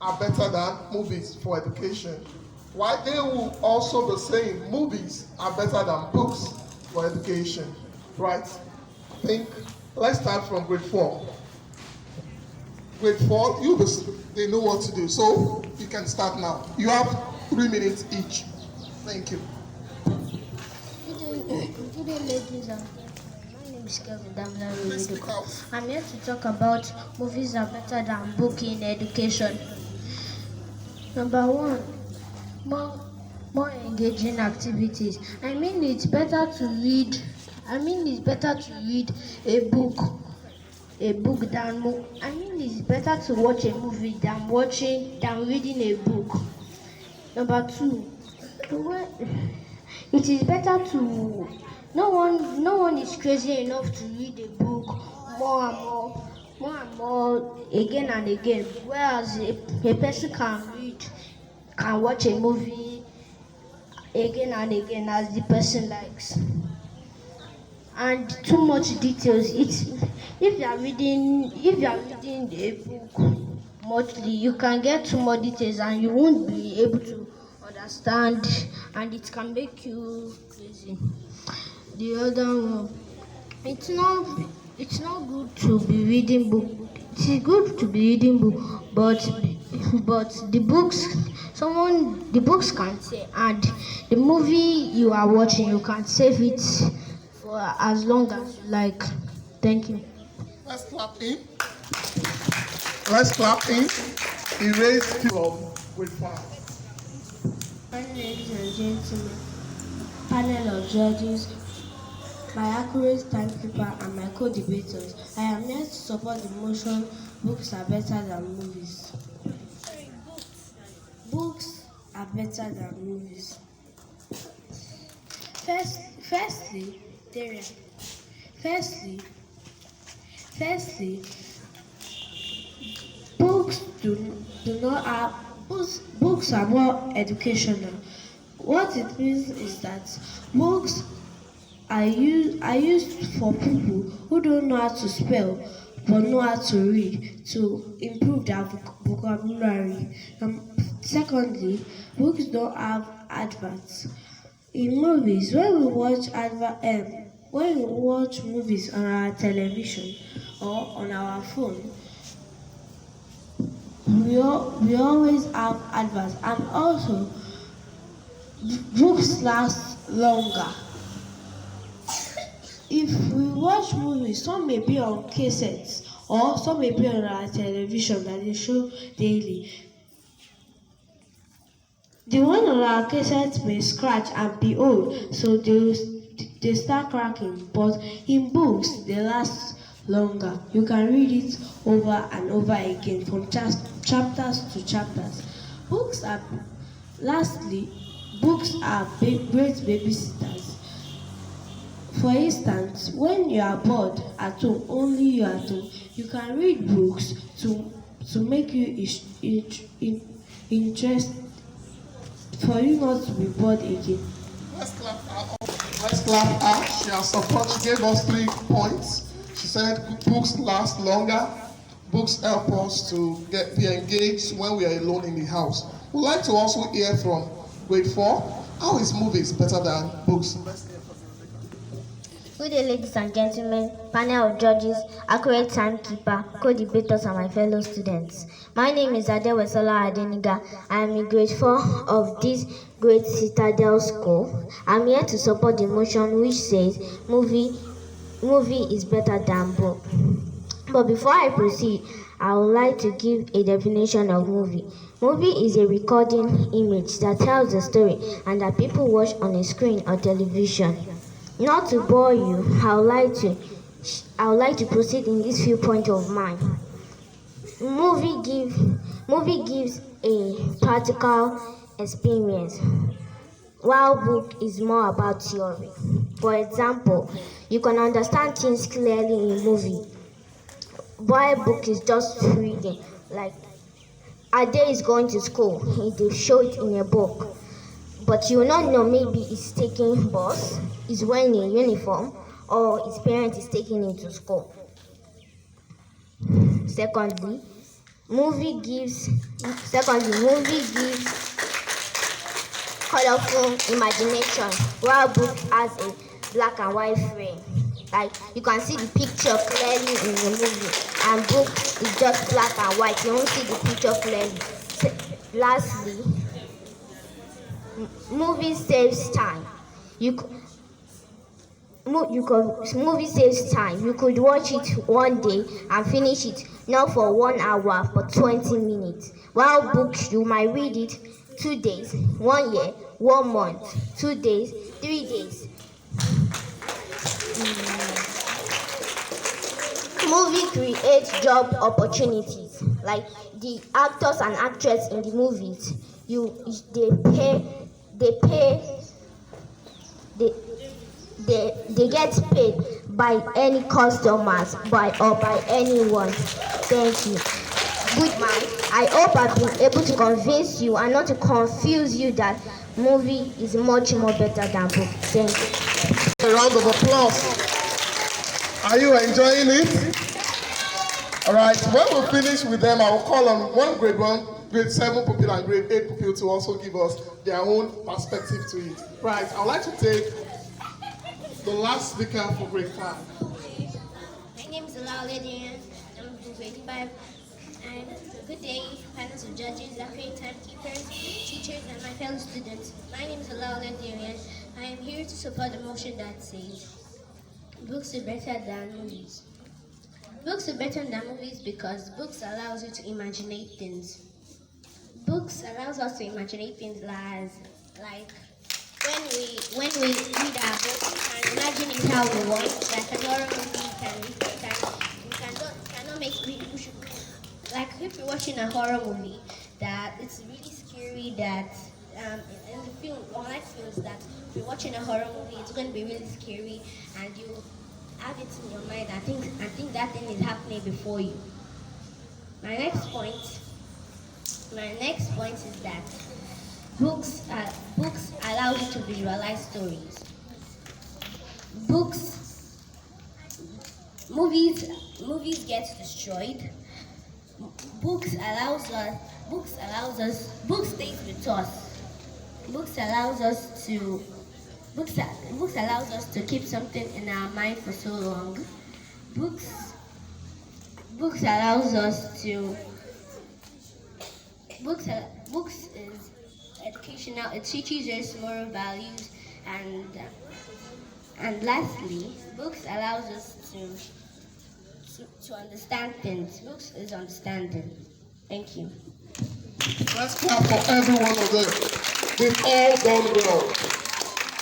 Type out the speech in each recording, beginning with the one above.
are better than movies for education. Why they will also be saying movies are better than books for education, right? I think let's start from grade 4. Grade 4, they know what to do. So you can start now. You have 3 minutes each. Thank you. Good day, ladies and gentlemen. My name is Kevin Please speak Damla. out. I'm here to talk about movies are better than book in education. Number one, more more engaging activities. It's better to read a book it's better to watch a movie than reading a book. Number two, when it is better to no one is crazy enough to read a book more and more again and again, whereas a person can watch a movie again and again as the person likes. And too much details, if you are reading a book muchly, you can get too much details and you won't be able to understand, and it can make you crazy. The other one, it's not it's not good to be reading book. It is good to be reading book, but the books can say, and the movie you are watching, you can save it for as long as you like. Thank you. Let's clap in. Let's clap in. Erase from grade 5. Ladies and gentlemen, panel of judges, my accurate timekeeper, and my co-debaters, I am here to support the motion books are better than movies. Books are better than movies. Firstly, Daria. Firstly, books do not have books are more educational. What it means is that books are used for people who don't know how to spell but know how to read to improve their vocabulary. Secondly, books don't have adverts. In movies, when we watch movies on our television or on our phone, we always have adverts, and also books last longer. If we watch movies, some may be on cassettes or some may be on our television that they show daily. The one on our cassette may scratch and be old, so they start cracking. But in books, they last longer. You can read it over and over again from chapters to chapters. Lastly, books are great babysitters. For instance, when you are bored at home, only you at home, you can read books to make you interested, for you not to be bored again. Let's clap her. Let's clap her. She has support. She gave us 3 points. She said books last longer. Books help us to be engaged when we are alone in the house. We'd like to also hear from grade 4. How is movies better than books? Good day, ladies and gentlemen, panel of judges, accurate timekeeper, co-debaters, and my fellow students. My name is Adewesola Adeniga. I am in grade 4 of this great Citadel School. I'm here to support the motion which says movie is better than book. But before I proceed, I would like to give a definition of movie. Movie is a recording image that tells a story and that people watch on a screen or television. Not to bore you, I would like to proceed in this viewpoint of mine. Movie gives a practical experience, while book is more about theory. For example, you can understand things clearly in movie, while book is just reading. Like Ade is going to school, they show it in a book. But you will not know, maybe he's taking bus, he's wearing a uniform, or his parent is taking him to school. Secondly, Movie gives colorful imagination, while book has a black and white frame. Like you can see the picture clearly in the movie, and book is just black and white. You don't see the picture clearly. Lastly, movie saves time. You c- movie saves time. You could watch it one day and finish it, not for 1 hour but 20 minutes. While books you might read it 2 days, 1 year, 1 month, 2 days, 3 days. Movie creates job opportunities. Like the actors and actresses in the movies, they pay they get paid by any customers by anyone. Thank you. Goodbye. I hope I've been able to convince you and not to confuse you that movie is much more better than book. Thank you. A round of applause. Are you enjoying it? All right, when we finish with them, I will call on one, grade 7 pupil and grade 8 pupil to also give us their own perspective to it. Right, I would like to take the last speaker for grade 5. My name is Alao Ledian. I'm in grade 5. And good day, panels of judges, accurate timekeepers, teachers, and my fellow students. My name is Alao Ledian. I am here to support the motion that says books are better than movies. Books are better than movies because books allows you to imagine things. Books allows us to imagine things like when we read our book, we can imagine it how we want. Like a horror movie, cannot make people should, like if you're watching a horror movie that it's really scary that in the film, unlike films that if you're watching a horror movie, it's going to be really scary and you have it in your mind. I think that thing is happening before you. My next point is that books allow you to visualize stories. Movies get destroyed. Books stays with us. Books allows us to keep something in our mind for so long. Books allows us to books is educational. It teaches us moral values, and lastly, books allows us to understand things. Books is understanding. Thank you. Let's clap for every one of them. They've all done well.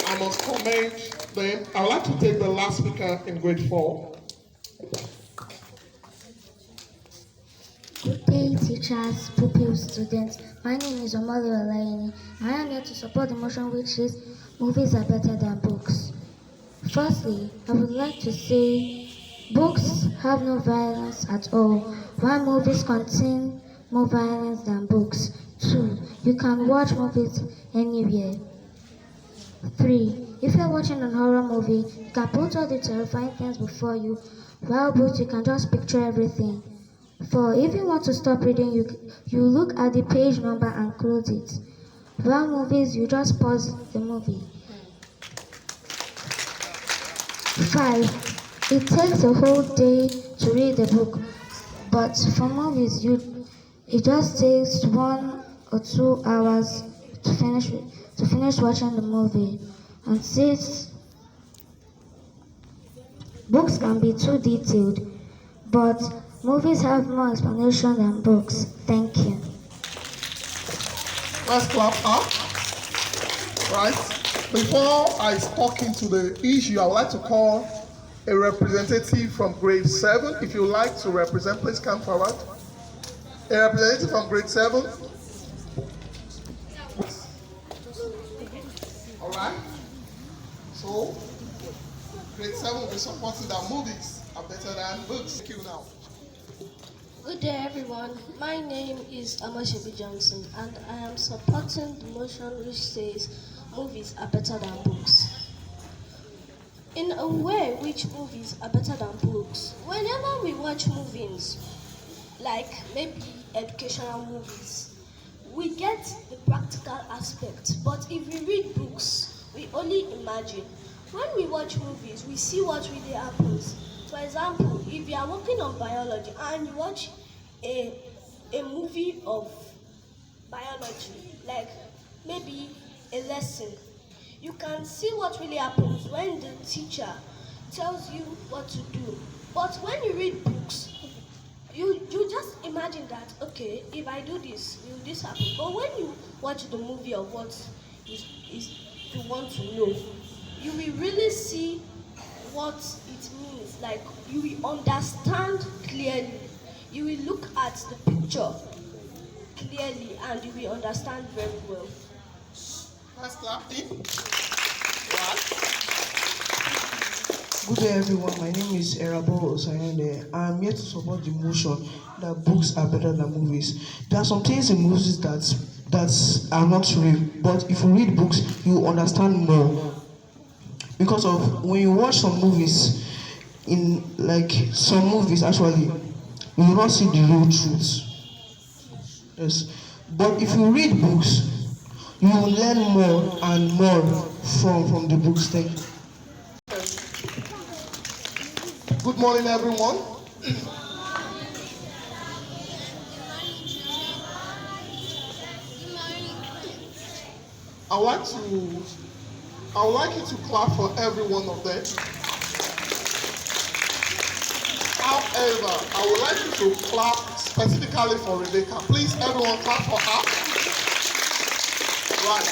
I must commend them. I would like to take the last speaker in grade 4. Good day, teachers, pupils, students. My name is Omali Olaini. I am here to support the motion which says movies are better than books. Firstly, I would like to say books have no violence at all, while movies contain more violence than books. 2. You can watch movies anywhere. 3. If you're watching a horror movie, you can put all the terrifying things before you, while books you can just picture everything. 4. If you want to stop reading, you look at the page number and close it. While movies, you just pause the movie. 5. It takes a whole day to read the book, but for movies, it just takes 1 or 2 hours to finish watching the movie. And 6. Books can be too detailed, but movies have more explanation than books. Thank you. Let's clap up. Right? Before I talk into the issue, I would like to call a representative from grade 7. If you like to represent, please come forward. A representative from grade 7. All right? So, grade 7 will be supporting that movies are better than books. Thank you now. Good day, everyone. My name is Amashebi Johnson, and I am supporting the motion which says movies are better than books. In a way, which movies are better than books? Whenever we watch movies, like maybe educational movies. We get the practical aspect, but if we read books, we only imagine. When we watch movies, we see what really happens. For example, if you are working on biology and you watch a movie of biology, like maybe a lesson, you can see what really happens when the teacher tells you what to do. But when you read books, you just imagine that, okay, if I do this, will this happen? But when you watch the movie of what is you want to know, you will really see what it means. Like, you will understand clearly. You will look at the picture clearly and you will understand very well. Let's clap in. Good day, everyone. My name is Erabo Osayende. I'm here to support the motion that books are better than movies. There are some things in movies that are not real, but if you read books, you understand more. Because of when you watch some movies, in like some movies actually, you will not see the real truth. Yes, but if you read books, you will learn more and more from the books. Thank you. Good morning, everyone. I would like you to clap for every one of them. However, I would like you to clap specifically for Rebecca. Please, everyone, clap for her. Right,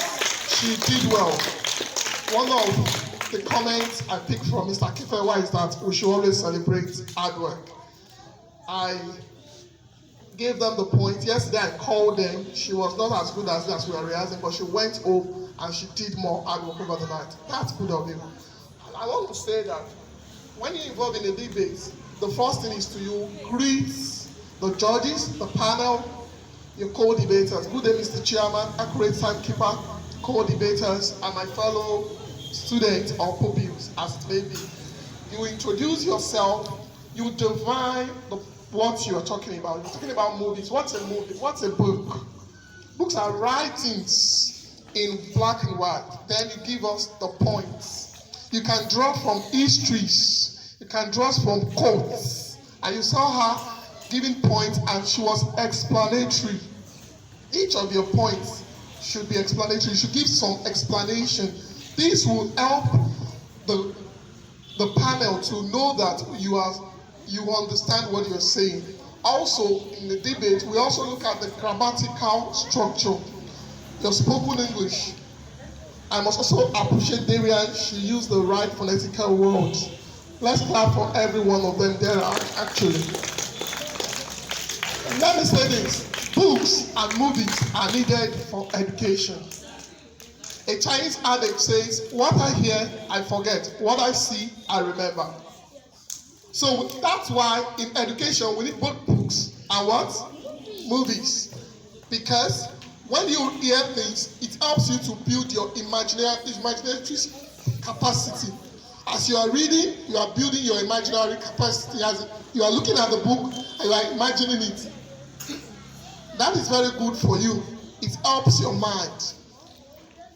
she did well. One of the comments I picked from Mr. Kifewa is that we should always celebrate hard work. I gave them the point. Yesterday I called them. She was not as good as we were rehearsing, but she went home and she did more hard work over the night. That's good of you. And I want to say that when you're involved in a debate, the first thing is to greet the judges, the panel, your co-debaters. Good day, Mr. Chairman, accurate timekeeper, co-debaters, and my fellow students or pupils, as it may be. You introduce yourself, you define what you're talking about. You're talking about movies. What's a movie? What's a book? Books are writings in black and white. Then you give us the points. You can draw from histories. You can draw from quotes. And you saw her giving points and she was explanatory. Each of your points should be explanatory. You should give some explanation. This will help the panel to know that you understand what you're saying. Also, in the debate, we also look at the grammatical structure, your spoken English. I must also appreciate Darian. She used the right phonetical words. Let's clap for every one of them there, actually. Let me say this. Books and movies are needed for education. A Chinese adage says, what I hear, I forget. What I see, I remember. So that's why in education, we need both books and what? Movies. Because when you hear things, it helps you to build your imaginary capacity. As you are reading, you are building your imaginary capacity. As you are looking at the book, and you are imagining it. That is very good for you. It helps your mind.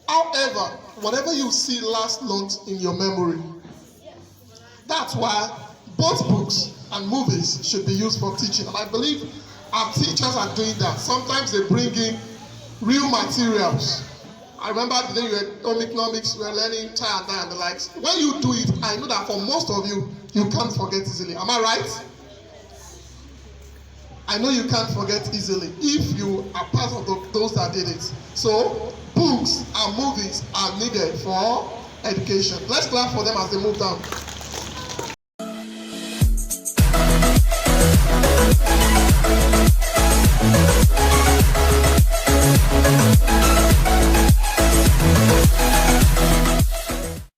However, whatever you see lasts long in your memory. That's why both books and movies should be used for teaching. And I believe our teachers are doing that. Sometimes they bring in real materials. I remember the day you were home economics, we were learning tie and dye and the likes. When you do it, I know that for most of you, you can't forget easily. Am I right? I know you can't forget easily if you are part of those that did it. So, books and movies are needed for education. Let's clap for them as they move down.